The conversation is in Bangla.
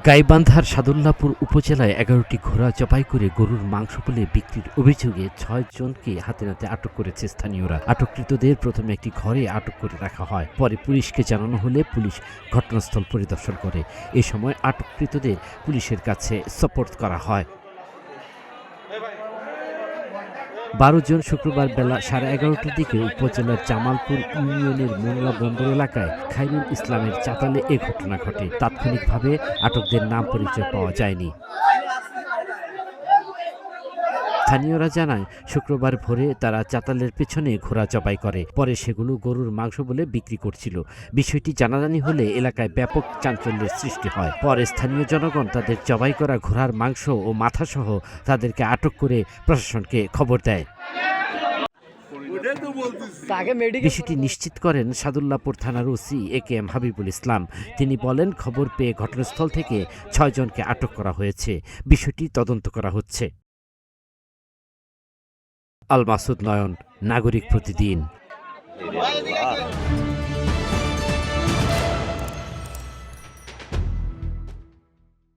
গাইবান্ধার সাদুল্লাপুর উপজেলায় ১১টি ঘোড়া জবাই করে গরুর মাংস বলে বিক্রির অভিযোগে ৬ জনকে হাতে নাতে আটক করেছে স্থানীয়রা। আটককৃতদের প্রথমে একটি ঘরে আটক করে রাখা হয়, পরে পুলিশকে জানানো হলে পুলিশ ঘটনাস্থল পরিদর্শন করে। এ সময় আটককৃতদের পুলিশের কাছে সোপর্দ করা হয়। ১২ জন শুক্রবার বেলা 11:30টার দিকে উপজেলার জামালপুর ইউনিয়নের মোংলা বন্দর এলাকায় খাইরুল ইসলামের চাতালে এ ঘটনা ঘটে। তাৎক্ষণিকভাবে আটকদের নাম পরিচয় পাওয়া যায়নি। স্থানীয়রা জানায়, শুক্রবার ভোরে তারা চাতালের পেছনে ঘোড়া জবাই করে, পরে সেগুলো গরুর মাংস বলে বিক্রি করছিল। বিষয়টি জানাজানি হলে এলাকায় ব্যাপক চাঞ্চল্যের সৃষ্টি হয়। পরে স্থানীয় জনগণ তাদের জবাই করা ঘোড়ার মাংস ও মাথাসহ তাদেরকে আটক করে প্রশাসনকে খবর দেয়। বিষয়টি নিশ্চিত করেন সাদুল্লাপুর থানার ওসি AKM হাবিবুল ইসলাম। তিনি বলেন, খবর পেয়ে ঘটনাস্থল থেকে ৬ জনকে আটক করা হয়েছে। বিষয়টি তদন্ত করা হচ্ছে। আল মাসুদ নয়ন, নাগরিক প্রতিদিন।